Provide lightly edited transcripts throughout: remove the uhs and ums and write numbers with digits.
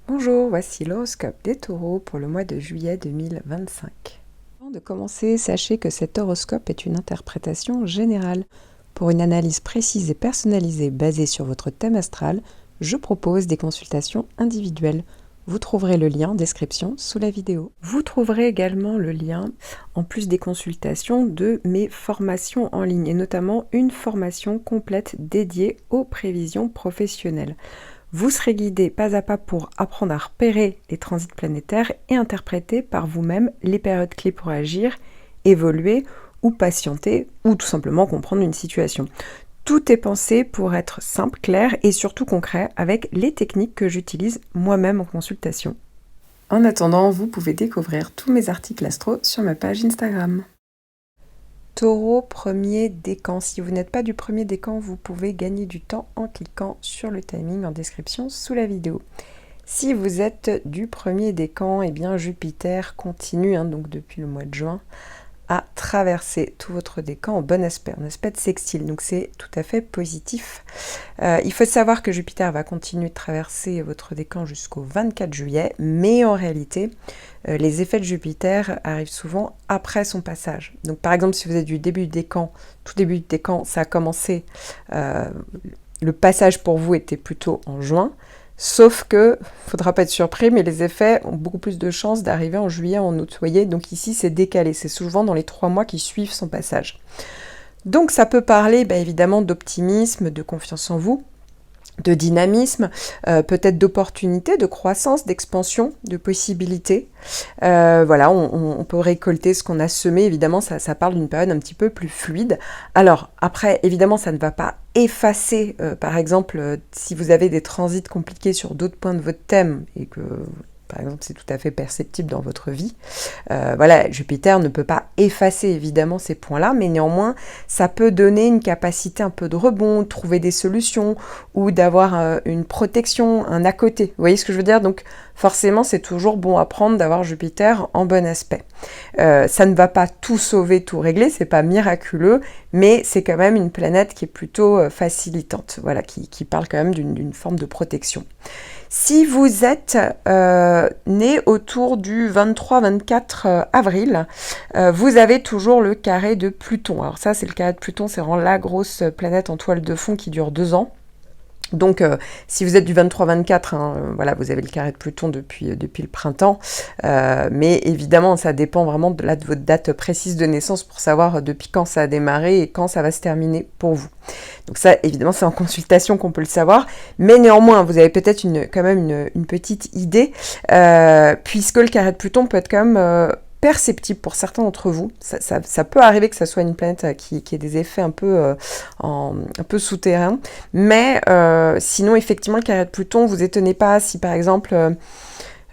Bonjour, voici l'horoscope des taureaux pour le mois de juillet 2025. Avant de commencer, sachez que cet horoscope est une interprétation générale. Pour une analyse précise et personnalisée basée sur votre thème astral, je propose des consultations individuelles. Vous trouverez le lien en description sous la vidéo. Vous trouverez également le lien, en plus des consultations, de mes formations en ligne, et notamment une formation complète dédiée aux prévisions professionnelles. Vous serez guidé pas à pas pour apprendre à repérer les transits planétaires et interpréter par vous-même les périodes clés pour agir, évoluer ou patienter ou tout simplement comprendre une situation. Tout est pensé pour être simple, clair et surtout concret avec les techniques que j'utilise moi-même en consultation. En attendant, vous pouvez découvrir tous mes articles astro sur ma page Instagram. Taureau, premier décan. Si vous n'êtes pas du premier décan, vous pouvez gagner du temps en cliquant sur le timing en description sous la vidéo. Si vous êtes du premier décan, eh bien Jupiter continue, donc depuis le mois de juin, à traverser tout votre décan en bon aspect, en aspect de sextile, donc c'est tout à fait positif. Il faut savoir que Jupiter va continuer de traverser votre décan jusqu'au 24 juillet, mais en réalité, les effets de Jupiter arrivent souvent après son passage. Donc par exemple, si vous êtes du début du décan, tout début du décan, ça a commencé, le passage pour vous était plutôt en juin, sauf que, faudra pas être surpris, mais les effets ont beaucoup plus de chances d'arriver en juillet, en août. Vous voyez, donc ici c'est décalé, c'est souvent dans les 3 mois qui suivent son passage. Donc ça peut parler évidemment d'optimisme, de confiance en vous, de dynamisme, peut-être d'opportunités, de croissance, d'expansion, de possibilités. Voilà, on peut récolter ce qu'on a semé, évidemment, ça parle d'une période un petit peu plus fluide. Alors, après, évidemment, ça ne va pas effacer, par exemple, si vous avez des transits compliqués sur d'autres points de votre thème, et que par exemple, c'est tout à fait perceptible dans votre vie. Voilà, Jupiter ne peut pas effacer évidemment ces points-là, mais néanmoins, ça peut donner une capacité un peu de rebond, de trouver des solutions ou d'avoir une protection, un à côté. Vous voyez ce que je veux dire? Donc, forcément, c'est toujours bon à prendre d'avoir Jupiter en bon aspect. Ça ne va pas tout sauver, tout régler, c'est pas miraculeux, mais c'est quand même une planète qui est plutôt facilitante, voilà, qui parle quand même d'une forme de protection. Si vous êtes né autour du 23-24 avril, vous avez toujours le carré de Pluton. Alors ça, c'est le carré de Pluton, c'est vraiment la grosse planète en toile de fond qui dure 2 ans. Donc, si vous êtes du 23-24, voilà, vous avez le carré de Pluton depuis le printemps. Mais évidemment, ça dépend vraiment de votre date précise de naissance pour savoir depuis quand ça a démarré et quand ça va se terminer pour vous. Donc ça, évidemment, c'est en consultation qu'on peut le savoir. Mais néanmoins, vous avez peut-être quand même une petite idée, puisque le carré de Pluton peut être quand même perceptible pour certains d'entre vous. Ça peut arriver que ça soit une planète qui ait des effets un peu souterrains. Mais sinon, effectivement, le carré de Pluton, vous étonnez pas si, par exemple,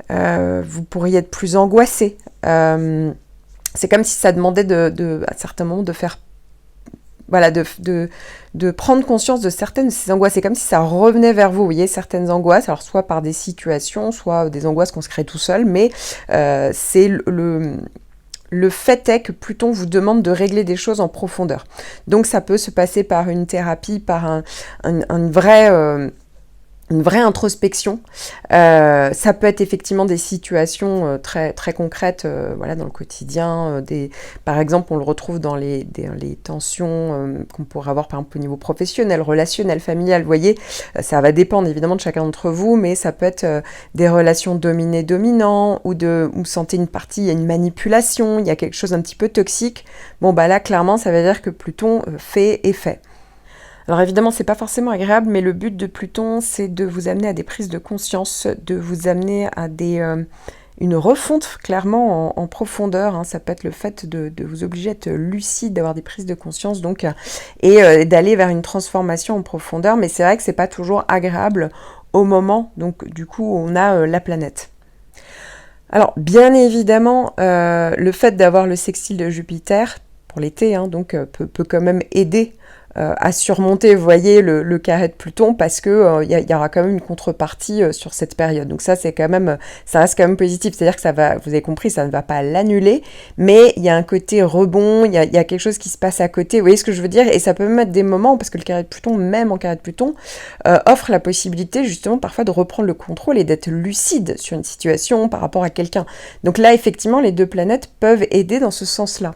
vous pourriez être plus angoissé. C'est comme si ça demandait à certains moments de faire... Voilà, de prendre conscience de certaines de ces angoisses. C'est comme si ça revenait vers vous, vous voyez, certaines angoisses, alors soit par des situations, soit des angoisses qu'on se crée tout seul, mais c'est le fait est que Pluton vous demande de régler des choses en profondeur. Donc ça peut se passer par une thérapie, par une vraie introspection. Ça peut être effectivement des situations très, très concrètes, voilà, dans le quotidien. Par exemple, on le retrouve dans les tensions qu'on pourrait avoir, par exemple, au niveau professionnel, relationnel, familial. Vous voyez, ça va dépendre évidemment de chacun d'entre vous, mais ça peut être des relations dominé-dominant, ou vous sentez une partie, il y a une manipulation, il y a quelque chose un petit peu toxique. Bon, là, clairement, ça veut dire que Pluton fait effet. Alors évidemment, c'est pas forcément agréable, mais le but de Pluton, c'est de vous amener à des prises de conscience, de vous amener à une refonte clairement en profondeur. Ça peut être le fait de vous obliger à être lucide, d'avoir des prises de conscience, donc, et d'aller vers une transformation en profondeur. Mais c'est vrai que c'est pas toujours agréable au moment, donc du coup, on a la planète. Alors, bien évidemment, le fait d'avoir le sextile de Jupiter pour l'été, donc peut quand même aider à surmonter, vous voyez, le carré de Pluton, parce que y aura quand même une contrepartie sur cette période. Donc ça, c'est quand même, ça reste quand même positif. C'est-à-dire que ça va, vous avez compris, ça ne va pas l'annuler, mais il y a un côté rebond, il y a quelque chose qui se passe à côté. Vous voyez ce que je veux dire? Et ça peut même être des moments, parce que le carré de Pluton, même en carré de Pluton, offre la possibilité justement parfois de reprendre le contrôle et d'être lucide sur une situation par rapport à quelqu'un. Donc là, effectivement, les deux planètes peuvent aider dans ce sens-là.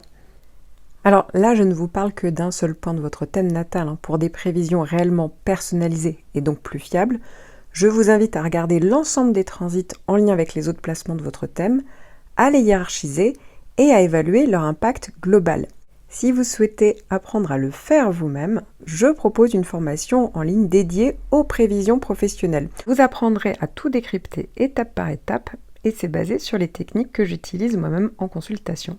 Alors là, je ne vous parle que d'un seul point de votre thème natal. Pour des prévisions réellement personnalisées et donc plus fiables, je vous invite à regarder l'ensemble des transits en lien avec les autres placements de votre thème, à les hiérarchiser et à évaluer leur impact global. Si vous souhaitez apprendre à le faire vous-même, je propose une formation en ligne dédiée aux prévisions professionnelles. Vous apprendrez à tout décrypter étape par étape et c'est basé sur les techniques que j'utilise moi-même en consultation.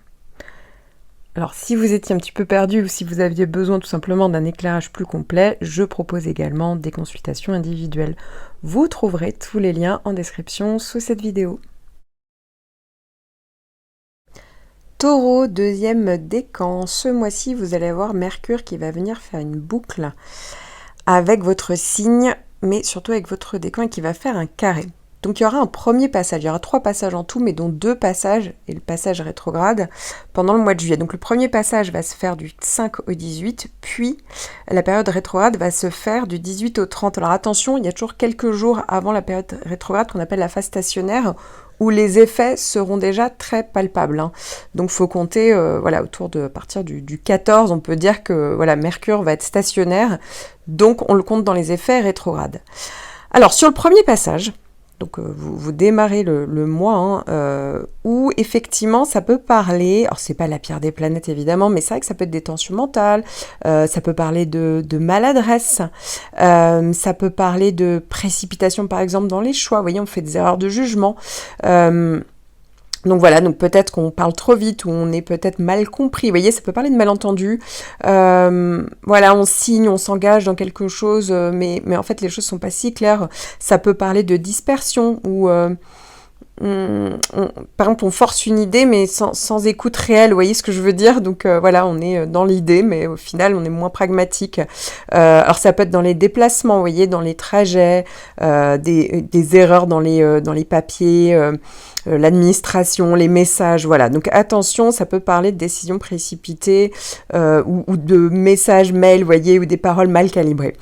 Alors si vous étiez un petit peu perdu ou si vous aviez besoin tout simplement d'un éclairage plus complet, je propose également des consultations individuelles. Vous trouverez tous les liens en description sous cette vidéo. Taureau, deuxième décan. Ce mois-ci, vous allez avoir Mercure qui va venir faire une boucle avec votre signe, mais surtout avec votre décan et qui va faire un carré. Donc il y aura un premier passage, il y aura 3 passages en tout, mais dont 2 passages, et le passage rétrograde, pendant le mois de juillet. Donc le premier passage va se faire du 5 au 18, puis la période rétrograde va se faire du 18 au 30. Alors attention, il y a toujours quelques jours avant la période rétrograde qu'on appelle la phase stationnaire, où les effets seront déjà très palpables. Donc il faut compter, autour de, à partir du 14, on peut dire que Mercure va être stationnaire, donc on le compte dans les effets rétrogrades. Alors sur le premier passage, donc vous démarrez le mois où effectivement ça peut parler, alors c'est pas la pire des planètes évidemment, mais c'est vrai que ça peut être des tensions mentales, ça peut parler de maladresse, ça peut parler de précipitation par exemple dans les choix, vous voyez on fait des erreurs de jugement, donc voilà, donc peut-être qu'on parle trop vite ou on est peut-être mal compris. Vous voyez, ça peut parler de malentendus. On signe, on s'engage dans quelque chose, mais en fait les choses sont pas si claires. Ça peut parler de dispersion ou par exemple on force une idée mais sans écoute réelle. Vous voyez ce que je veux dire? Donc on est dans l'idée, mais au final on est moins pragmatique. Alors ça peut être dans les déplacements, vous voyez, dans les trajets, des erreurs dans les papiers. L'administration, les messages, voilà. Donc attention, ça peut parler de décisions précipitées ou de messages mail, vous voyez, ou des paroles mal calibrées.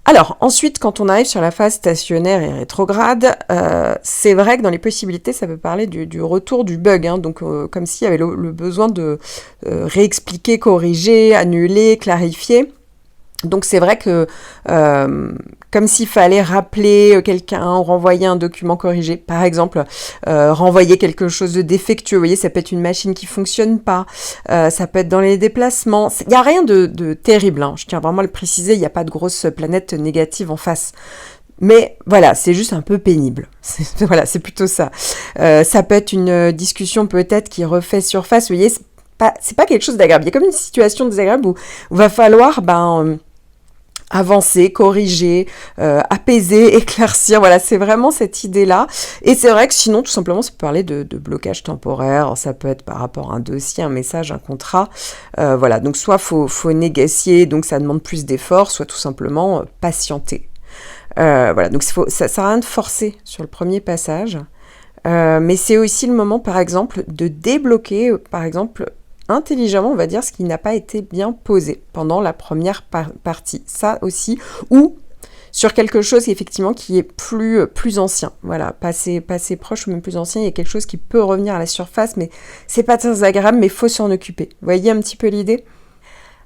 Alors ensuite, quand on arrive sur la phase stationnaire et rétrograde, c'est vrai que dans les possibilités, ça peut parler du retour du bug, donc comme s'il y avait le besoin de réexpliquer, corriger, annuler, clarifier. Donc c'est vrai que comme s'il fallait rappeler quelqu'un, renvoyer un document corrigé, par exemple, renvoyer quelque chose de défectueux, vous voyez, ça peut être une machine qui fonctionne pas, ça peut être dans les déplacements, il n'y a rien de terrible, je tiens vraiment à le préciser, il n'y a pas de grosse planète négative en face. Mais voilà, c'est juste un peu pénible. C'est plutôt ça. Ça peut être une discussion peut-être qui refait surface, vous voyez, c'est pas quelque chose d'agréable. Il y a comme une situation désagréable où va falloir avancer, corriger, apaiser, éclaircir. Voilà, c'est vraiment cette idée-là. Et c'est vrai que sinon, tout simplement, ça peut parler de blocage temporaire. Ça peut être par rapport à un dossier, un message, un contrat. Donc soit faut négocier, donc ça demande plus d'efforts, soit tout simplement patienter. Donc ça sert à rien de forcer sur le premier passage. Mais c'est aussi le moment, par exemple, de débloquer, par exemple, intelligemment, on va dire, ce qui n'a pas été bien posé pendant la première partie. Ça aussi, ou sur quelque chose effectivement qui est plus ancien. Voilà, passé proche ou même plus ancien, il y a quelque chose qui peut revenir à la surface, mais c'est pas très agréable, mais il faut s'en occuper. Vous voyez un petit peu l'idée ?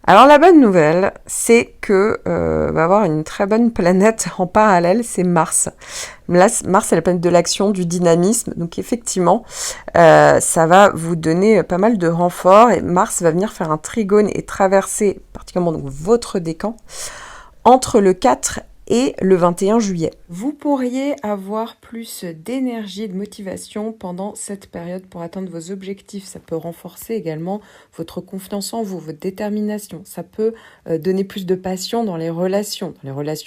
Alors la bonne nouvelle, c'est que va avoir une très bonne planète en parallèle, c'est Mars. Là, Mars, c'est la planète de l'action, du dynamisme, donc effectivement, ça va vous donner pas mal de renforts, et Mars va venir faire un trigone et traverser particulièrement donc, votre décan entre le 4 et le 21 juillet. Vous pourriez avoir plus d'énergie et de motivation pendant cette période pour atteindre vos objectifs. Ça peut renforcer également votre confiance en vous, votre détermination. Ça peut donner plus de passion dans les relations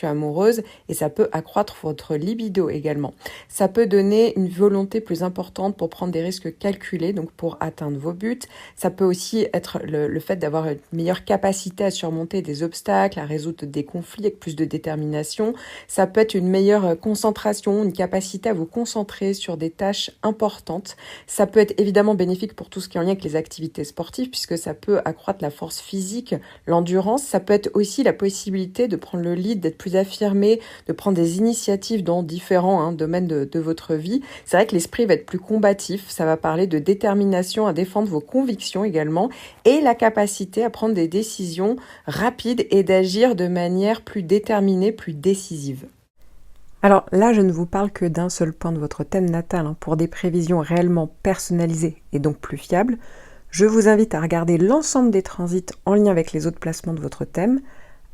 amoureuses, et ça peut accroître votre libido également. Ça peut donner une volonté plus importante pour prendre des risques calculés, donc pour atteindre vos buts. Ça peut aussi être le fait d'avoir une meilleure capacité à surmonter des obstacles, à résoudre des conflits avec plus de détermination. Ça peut être une meilleure concentration, une capacité à vous concentrer sur des tâches importantes. Ça peut être évidemment bénéfique pour tout ce qui est en lien avec les activités sportives, puisque ça peut accroître la force physique, l'endurance. Ça peut être aussi la possibilité de prendre le lead, d'être plus affirmé, de prendre des initiatives dans différents domaines de votre vie. C'est vrai que l'esprit va être plus combatif. Ça va parler de détermination à défendre vos convictions également, et la capacité à prendre des décisions rapides et d'agir de manière plus déterminée, plus décisive. Alors là, je ne vous parle que d'un seul point de votre thème natal. Pour des prévisions réellement personnalisées et donc plus fiables, je vous invite à regarder l'ensemble des transits en lien avec les autres placements de votre thème,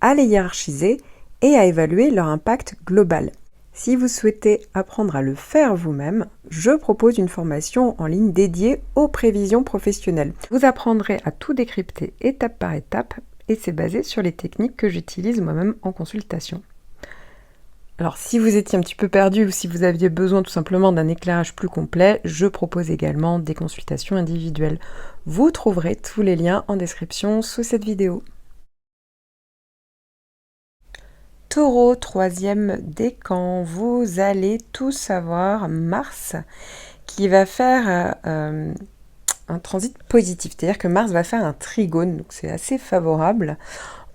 à les hiérarchiser et à évaluer leur impact global. Si vous souhaitez apprendre à le faire vous-même, je propose une formation en ligne dédiée aux prévisions professionnelles. Vous apprendrez à tout décrypter étape par étape, et c'est basé sur les techniques que j'utilise moi-même en consultation. Alors si vous étiez un petit peu perdu ou si vous aviez besoin tout simplement d'un éclairage plus complet, je propose également des consultations individuelles. Vous trouverez tous les liens en description sous cette vidéo. Taureau, troisième décan, vous allez tout savoir, Mars qui va faire un transit positif, c'est-à-dire que Mars va faire un trigone, donc c'est assez favorable,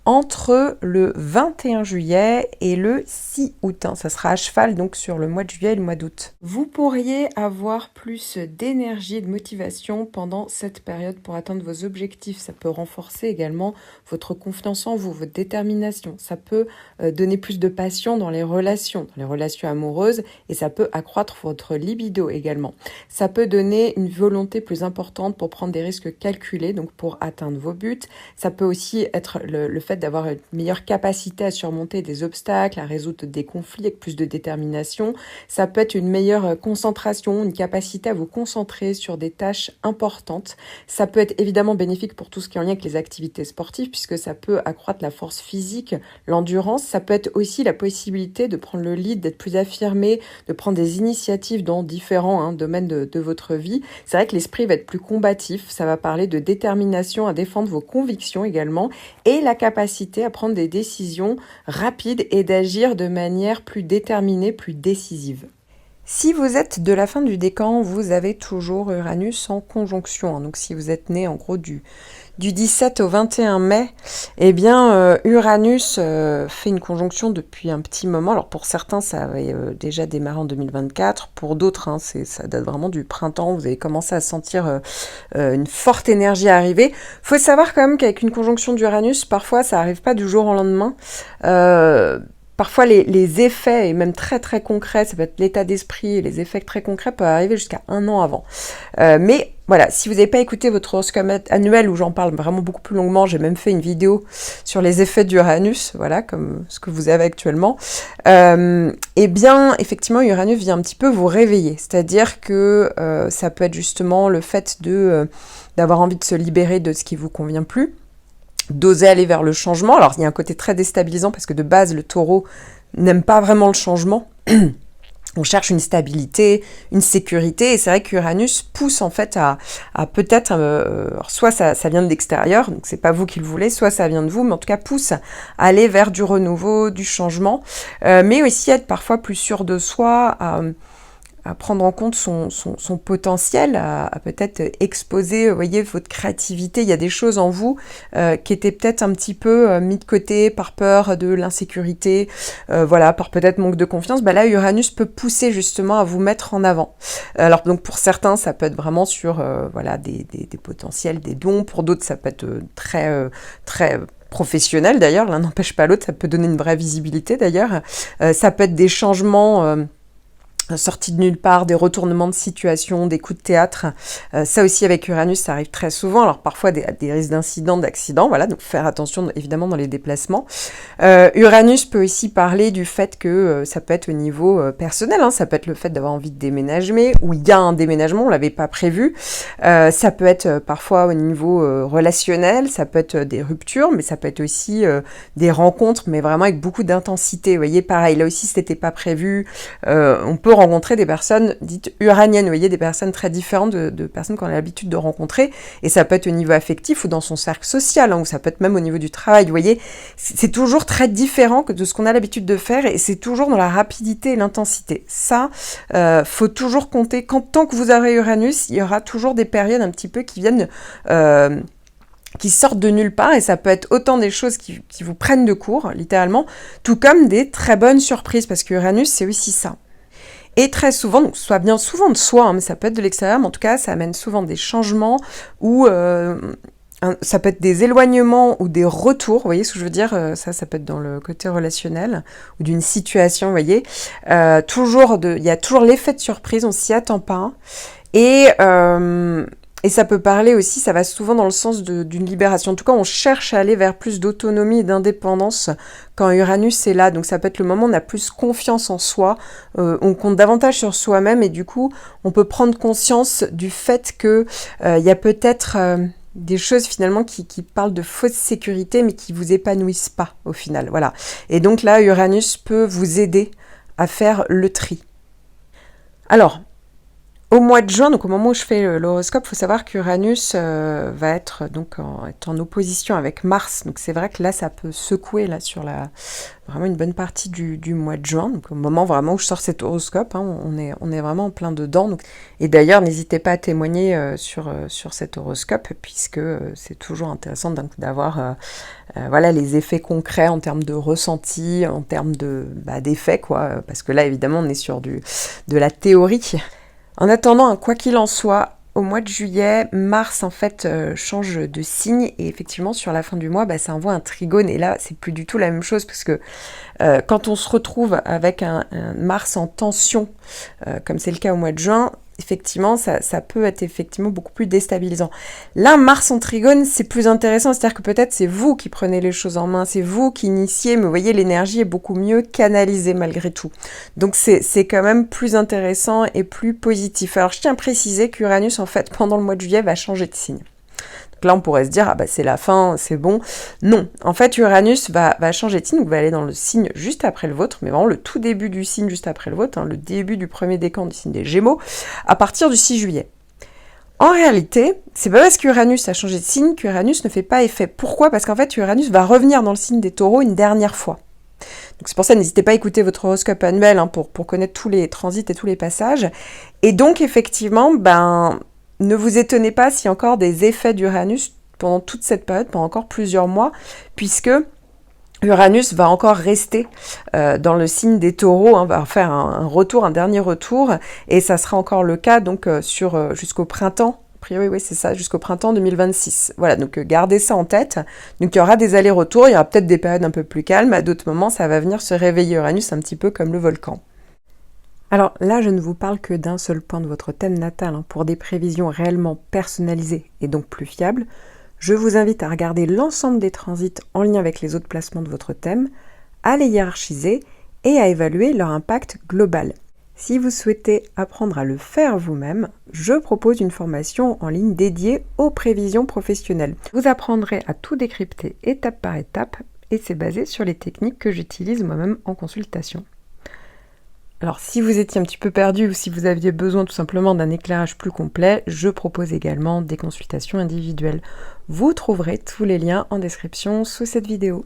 entre le 21 juillet et le 6 août. Ça sera à cheval donc sur le mois de juillet et le mois d'août. Vous pourriez avoir plus d'énergie et de motivation pendant cette période pour atteindre vos objectifs. Ça peut renforcer également votre confiance en vous, votre détermination. Ça peut donner plus de passion dans les relations amoureuses, et ça peut accroître votre libido également. Ça peut donner une volonté plus importante pour prendre des risques calculés, donc pour atteindre vos buts. Ça peut aussi être le fait d'avoir une meilleure capacité à surmonter des obstacles, à résoudre des conflits avec plus de détermination. Ça peut être une meilleure concentration, une capacité à vous concentrer sur des tâches importantes. Ça peut être évidemment bénéfique pour tout ce qui est en lien avec les activités sportives, puisque ça peut accroître la force physique, l'endurance. Ça peut être aussi la possibilité de prendre le lead, d'être plus affirmé, de prendre des initiatives dans différents domaines de votre vie. C'est vrai que l'esprit va être plus combatif. Ça va parler de détermination à défendre vos convictions également, et la capacité à prendre des décisions rapides et d'agir de manière plus déterminée, plus décisive. Si vous êtes de la fin du décan, vous avez toujours Uranus en conjonction. Donc si vous êtes né en gros du 17 au 21 mai, Uranus fait une conjonction depuis un petit moment. Alors pour certains, ça avait déjà démarré en 2024. Pour d'autres, ça date vraiment du printemps. Vous avez commencé à sentir une forte énergie arriver. Faut savoir quand même qu'avec une conjonction d'Uranus, parfois, ça n'arrive pas du jour au lendemain. Parfois, les effets, et même très très concrets, ça peut être l'état d'esprit, et les effets très concrets peuvent arriver jusqu'à 1 an avant. Mais voilà, si vous n'avez pas écouté votre horoscope annuel, où j'en parle vraiment beaucoup plus longuement, j'ai même fait une vidéo sur les effets d'Uranus, voilà, comme ce que vous avez actuellement, effectivement, Uranus vient un petit peu vous réveiller. C'est-à-dire que ça peut être justement le fait d'avoir envie de se libérer de ce qui vous convient plus, d'oser aller vers le changement. Alors, il y a un côté très déstabilisant parce que de base, le taureau n'aime pas vraiment le changement. On cherche une stabilité, une sécurité, et c'est vrai qu'Uranus pousse en fait à peut-être, soit ça vient de l'extérieur, donc c'est pas vous qui le voulez, soit ça vient de vous, mais en tout cas pousse à aller vers du renouveau, du changement, mais aussi être parfois plus sûr de soi, à prendre en compte son potentiel, à peut-être exposer, vous voyez, votre créativité. Il y a des choses en vous qui étaient peut-être un petit peu mis de côté par peur de l'insécurité, par peut-être manque de confiance. Là, Uranus peut pousser justement à vous mettre en avant. Alors donc pour certains, ça peut être vraiment sur des potentiels, des dons. Pour d'autres, ça peut être très professionnel d'ailleurs. L'un n'empêche pas l'autre. Ça peut donner une vraie visibilité d'ailleurs. Ça peut être des changements sorties de nulle part, des retournements de situation, des coups de théâtre. Ça aussi avec Uranus, ça arrive très souvent. Alors parfois des risques d'incidents, d'accidents, voilà, donc faire attention évidemment dans les déplacements. Uranus peut aussi parler du fait que ça peut être au niveau personnel, hein, ça peut être le fait d'avoir envie de déménager, ou il y a un déménagement, on l'avait pas prévu. Ça peut être parfois au niveau relationnel, ça peut être des ruptures, mais ça peut être aussi des rencontres, mais vraiment avec beaucoup d'intensité. Vous voyez, pareil, là aussi c'était pas prévu. On peut rencontrer des personnes dites uraniennes, vous voyez, des personnes très différentes de personnes qu'on a l'habitude de rencontrer, et ça peut être au niveau affectif ou dans son cercle social, hein, ou ça peut être même au niveau du travail, vous voyez, c'est toujours très différent que de ce qu'on a l'habitude de faire, et c'est toujours dans la rapidité et l'intensité. Ça, faut toujours compter, tant que vous aurez Uranus, il y aura toujours des périodes un petit peu qui viennent... qui sortent de nulle part, et ça peut être autant des choses qui vous prennent de court, littéralement, tout comme des très bonnes surprises, parce que Uranus, c'est aussi ça. Et très souvent, donc ça vient souvent de soi, hein, mais ça peut être de l'extérieur, mais en tout cas, ça amène souvent des changements, ou ça peut être des éloignements ou des retours, vous voyez ce que je veux dire, ça peut être dans le côté relationnel, ou d'une situation, vous voyez. Il y a toujours l'effet de surprise, on s'y attend pas, et ça peut parler aussi, ça va souvent dans le sens d'une libération. En tout cas, on cherche à aller vers plus d'autonomie et d'indépendance quand Uranus est là. Donc ça peut être le moment où on a plus confiance en soi, on compte davantage sur soi-même, et du coup, on peut prendre conscience du fait que y a peut-être des choses finalement qui parlent de fausse sécurité, mais qui vous épanouissent pas au final. Voilà. Et donc là, Uranus peut vous aider à faire le tri. Alors, au mois de juin, donc au moment où je fais l'horoscope, il faut savoir qu'Uranus va être donc en opposition avec Mars. Donc c'est vrai que là, ça peut secouer là sur vraiment une bonne partie du mois de juin. Donc au moment vraiment où je sors cet horoscope, hein, on est vraiment en plein dedans. Donc, et d'ailleurs, n'hésitez pas à témoigner sur cet horoscope, puisque c'est toujours intéressant d'avoir voilà, les effets concrets en termes de ressenti, en termes d'effets, quoi. Parce que là, évidemment, on est sur de la théorie. En attendant, quoi qu'il en soit, au mois de juillet, Mars en fait change de signe, et effectivement sur la fin du mois, ça envoie un trigone, et là c'est plus du tout la même chose, parce que quand on se retrouve avec un Mars en tension, comme c'est le cas au mois de juin, effectivement, ça peut être effectivement beaucoup plus déstabilisant. Là, Mars en trigone, c'est plus intéressant, c'est-à-dire que peut-être c'est vous qui prenez les choses en main, c'est vous qui initiez, mais vous voyez, l'énergie est beaucoup mieux canalisée malgré tout. Donc c'est quand même plus intéressant et plus positif. Alors je tiens à préciser qu'Uranus, en fait, pendant le mois de juillet, va changer de signe. Là, on pourrait se dire, c'est la fin, c'est bon. Non, en fait, Uranus va changer de signe, donc va aller dans le signe juste après le vôtre, mais vraiment le tout début du signe juste après le vôtre, hein, le début du premier décan du signe des Gémeaux, à partir du 6 juillet. En réalité, c'est pas parce qu'Uranus a changé de signe qu'Uranus ne fait pas effet. Pourquoi ? Parce qu'en fait, Uranus va revenir dans le signe des Taureaux une dernière fois. Donc c'est pour ça, n'hésitez pas à écouter votre horoscope annuel, hein, pour connaître tous les transits et tous les passages. Et donc, effectivement, ne vous étonnez pas s'il y a encore des effets d'Uranus pendant toute cette période, pendant encore plusieurs mois, puisque Uranus va encore rester dans le signe des Taureaux, hein, va faire un retour, un dernier retour, et ça sera encore le cas donc jusqu'au printemps. A priori, oui, c'est ça, jusqu'au printemps 2026. Voilà, donc gardez ça en tête. Donc il y aura des allers-retours, il y aura peut-être des périodes un peu plus calmes, à d'autres moments, ça va venir se réveiller Uranus un petit peu comme le volcan. Alors là, je ne vous parle que d'un seul point de votre thème natal, hein. Pour des prévisions réellement personnalisées et donc plus fiables, je vous invite à regarder l'ensemble des transits en lien avec les autres placements de votre thème, à les hiérarchiser et à évaluer leur impact global. Si vous souhaitez apprendre à le faire vous-même, je propose une formation en ligne dédiée aux prévisions professionnelles. Vous apprendrez à tout décrypter étape par étape, et c'est basé sur les techniques que j'utilise moi-même en consultation. Alors si vous étiez un petit peu perdu, ou si vous aviez besoin tout simplement d'un éclairage plus complet, je propose également des consultations individuelles. Vous trouverez tous les liens en description sous cette vidéo.